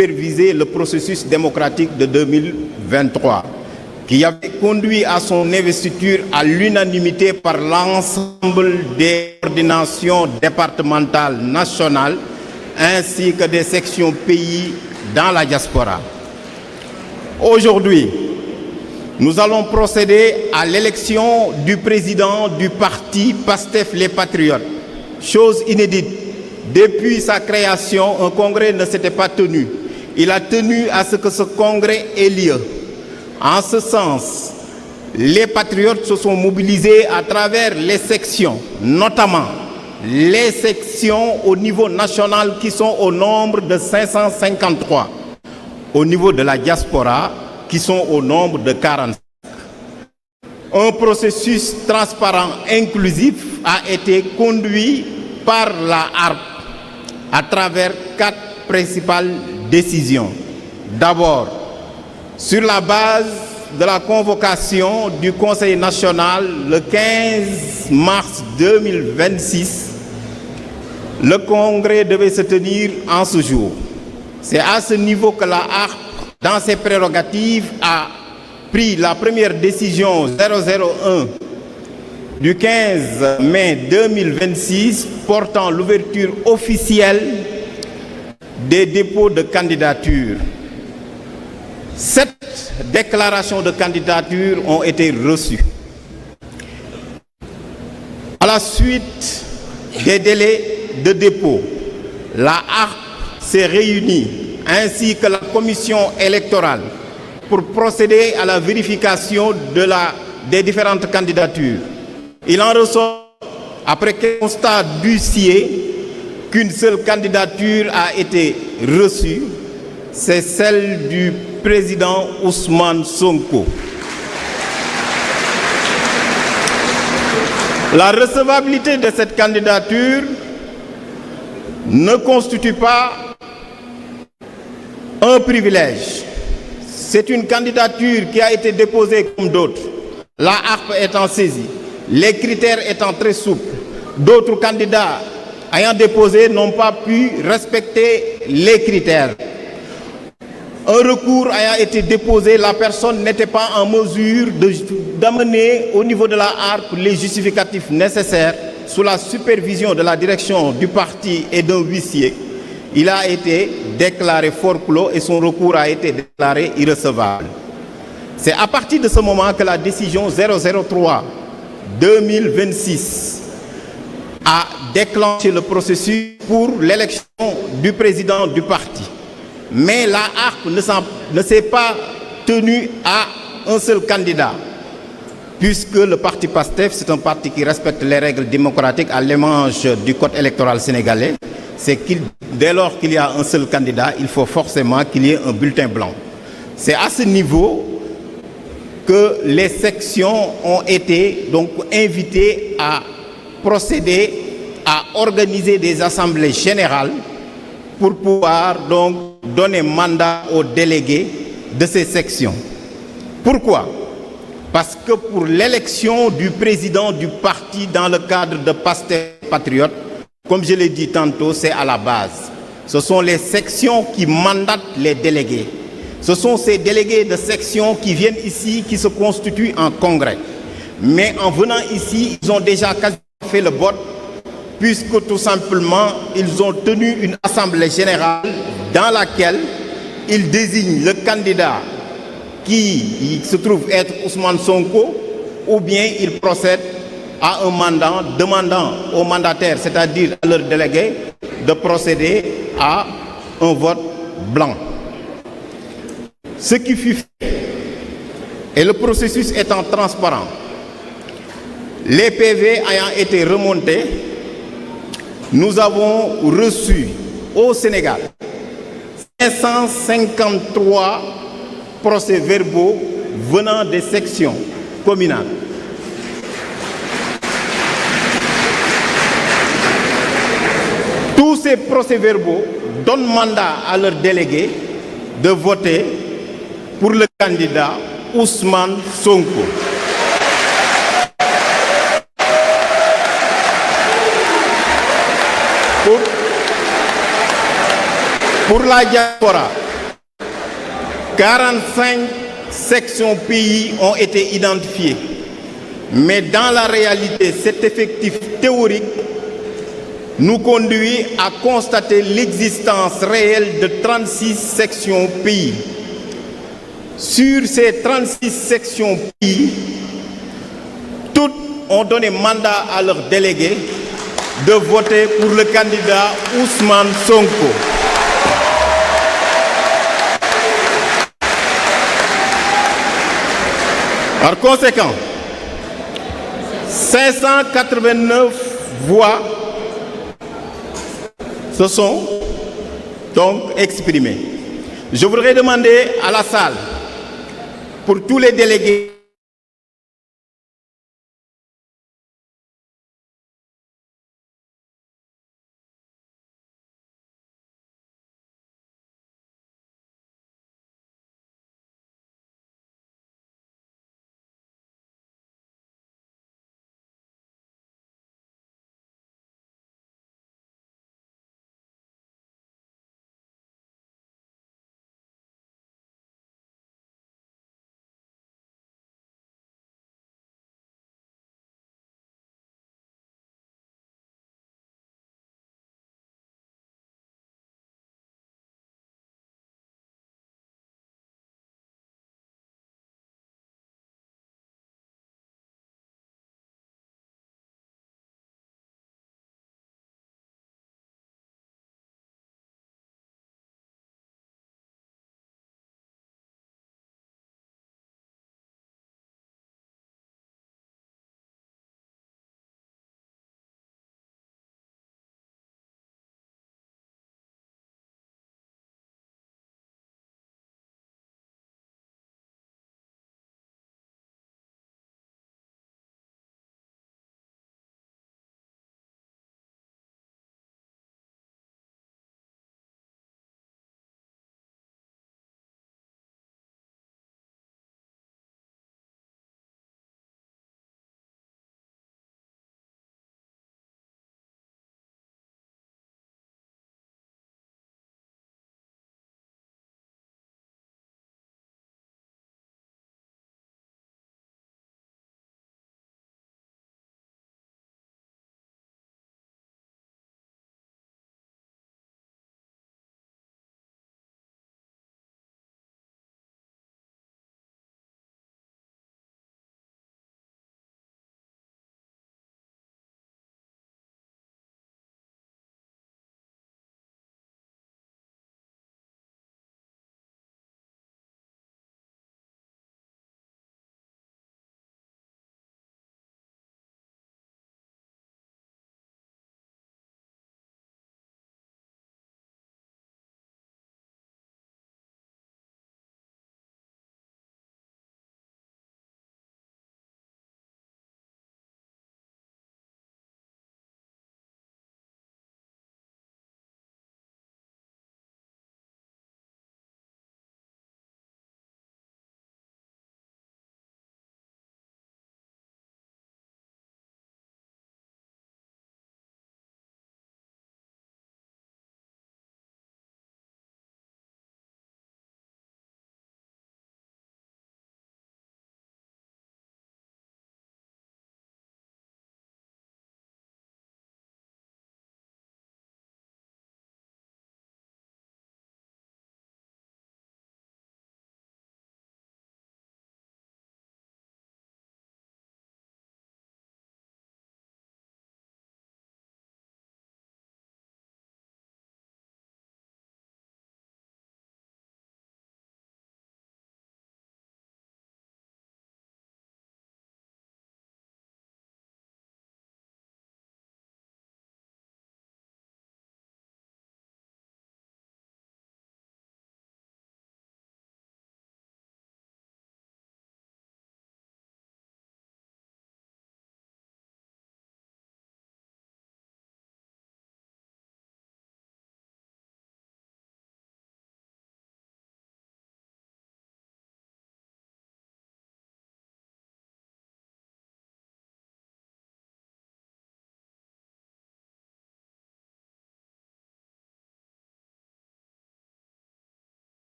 superviser le processus démocratique de 2023, qui avait conduit à son investiture à l'unanimité par l'ensemble des coordinations départementales nationales ainsi que des sections pays dans la diaspora. Aujourd'hui, nous allons procéder à l'élection du président du parti PASTEF Les Patriotes. Chose inédite, depuis sa création, un congrès ne s'était pas tenu. Il a tenu à ce que ce congrès ait lieu. En ce sens, les patriotes se sont mobilisés à travers les sections, notamment les sections au niveau national qui sont au nombre de 553, au niveau de la diaspora qui sont au nombre de 45. Un processus transparent, inclusif a été conduit par la HARP à travers 4 principales décisions. D'abord, sur la base de la convocation du Conseil national le 15 mars 2026, le congrès devait se tenir en ce jour. C'est à ce niveau que la HARP, dans ses prérogatives, a pris la première décision 001 du 15 mai 2026 portant l'ouverture officielle des dépôts de candidature. 7 déclarations de candidature ont été reçues. À la suite des délais de dépôt, la HARP s'est réunie ainsi que la commission électorale pour procéder à la vérification des différentes candidatures. Il en ressort, après constat d'huissier, qu'une seule candidature a été reçue, c'est celle du président Ousmane Sonko. La recevabilité de cette candidature ne constitue pas un privilège. C'est une candidature qui a été déposée comme d'autres, la HARP étant saisie, les critères étant très souples. D'autres candidats ayant déposé n'ont pas pu respecter les critères. Un recours ayant été déposé, la personne n'était pas en mesure d'amener au niveau de la HARP les justificatifs nécessaires sous la supervision de la direction du parti et d'un huissier. Il a été déclaré forclos et son recours a été déclaré irrecevable. C'est à partir de ce moment que la décision 003-2026 a déclenché le processus pour l'élection du président du parti. Mais la HARP ne s'est pas tenue à un seul candidat, puisque le parti PASTEF, c'est un parti qui respecte les règles démocratiques à l'image du code électoral sénégalais. C'est que dès lors qu'il y a un seul candidat, il faut forcément qu'il y ait un bulletin blanc. C'est à ce niveau que les sections ont été donc invitées à procéder à organiser des assemblées générales pour pouvoir donc donner mandat aux délégués de ces sections. Pourquoi? Parce que pour l'élection du président du parti dans le cadre de PASTEF Patriotes, comme je l'ai dit tantôt, c'est à la base. Ce sont les sections qui mandatent les délégués. Ce sont ces délégués de section qui viennent ici, qui se constituent en congrès. Mais en venant ici, ils ont déjà quasiment fait le vote, puisque tout simplement, ils ont tenu une assemblée générale dans laquelle ils désignent le candidat qui se trouve être Ousmane Sonko, ou bien ils procèdent à un mandat demandant aux mandataires, c'est-à-dire à leurs délégués, de procéder à un vote blanc. Ce qui fut fait, et le processus étant transparent, les PV ayant été remontés, nous avons reçu au Sénégal 553 procès-verbaux venant des sections communales. Tous ces procès-verbaux donnent mandat à leurs délégués de voter pour le candidat Ousmane Sonko. Pour la diaspora, 45 sections pays ont été identifiées. Mais dans la réalité, cet effectif théorique nous conduit à constater l'existence réelle de 36 sections pays. Sur ces 36 sections pays, toutes ont donné mandat à leurs délégués de voter pour le candidat Ousmane Sonko. Par conséquent, 589 voix se sont donc exprimées. Je voudrais demander à la salle, pour tous les délégués,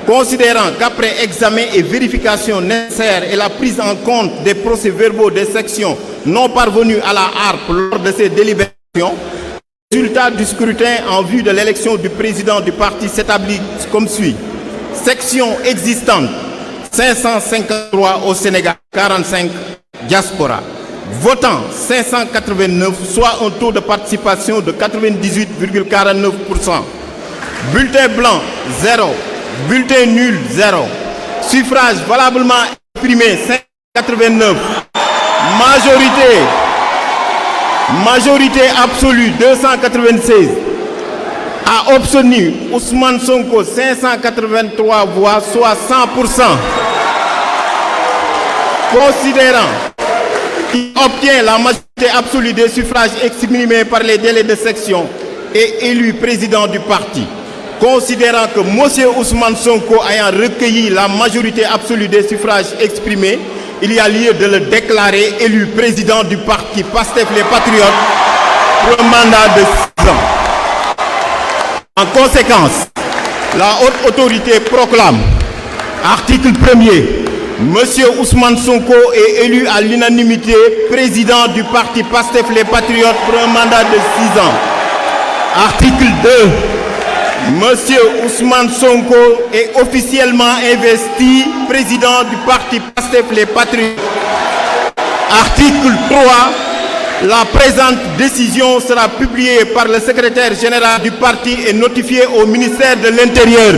Considérant qu'après examen et vérification nécessaires et la prise en compte des procès-verbaux des sections non parvenues à la harpe lors de ces délibérations, le résultat du scrutin en vue de l'élection du président du parti s'établit comme suit. Section existante, 553 au Sénégal, 45 diaspora. Votant 589, soit un taux de participation de 98,49%. Bulletin blanc, 0. Bulletin nul, 0. Suffrage valablement exprimé, 589. Majorité absolue, 296. A obtenu Ousmane Sonko, 583 voix, soit 100%. Considérant qu'il obtient la majorité absolue des suffrages exprimés par les délais de section et élu président du parti. Considérant que M. Ousmane Sonko ayant recueilli la majorité absolue des suffrages exprimés, il y a lieu de le déclarer élu président du parti PASTEF les Patriotes pour un mandat de 6 ans. En conséquence, la haute autorité proclame, article 1er, M. Ousmane Sonko est élu à l'unanimité président du parti PASTEF les Patriotes pour un mandat de 6 ans. Article 2. Monsieur Ousmane Sonko est officiellement investi président du parti PASTEF les Patriotes. Article 3. La présente décision sera publiée par le secrétaire général du parti et notifiée au ministère de l'Intérieur.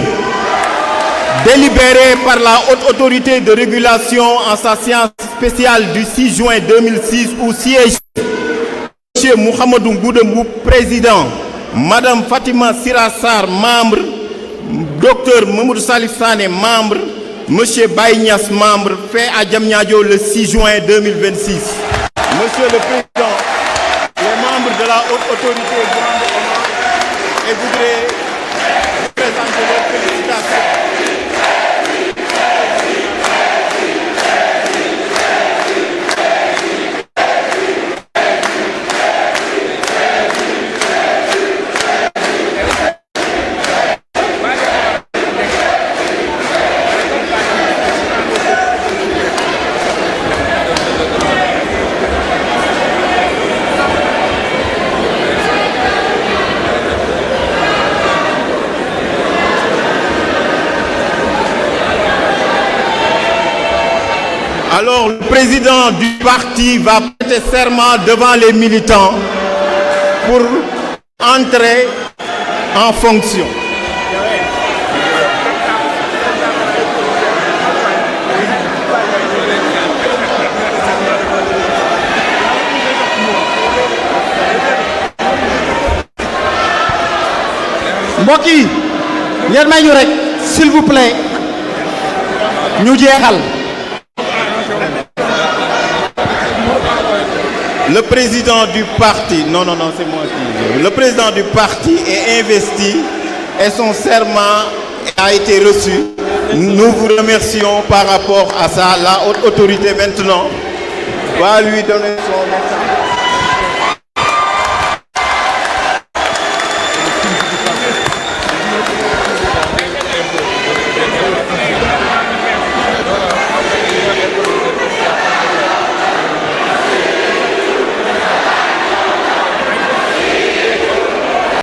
Délibéré par la haute autorité de régulation en sa séance spéciale du 6 juin 2006 où siège M. Mouhamadou Goudembou, président, Madame Fatima Sirassar, membre, Dr Mamoudou Salif Sané, membre, M. Baïnias, membre, fait à Diamniadio le 6 juin 2026. Monsieur le Président, les membres de la haute autorité grande honneur et voudrais vous présenter leurs félicitations. Alors, le président du parti va prêter serment devant les militants pour entrer en fonction. mbokk yi ngeen may ñu rek s'il vous plaît ñu jeexal. Le président du parti, non, c'est moi qui dis. Le président du parti est investi et son serment a été reçu. Nous vous remercions par rapport à ça. La haute autorité maintenant va lui donner son message.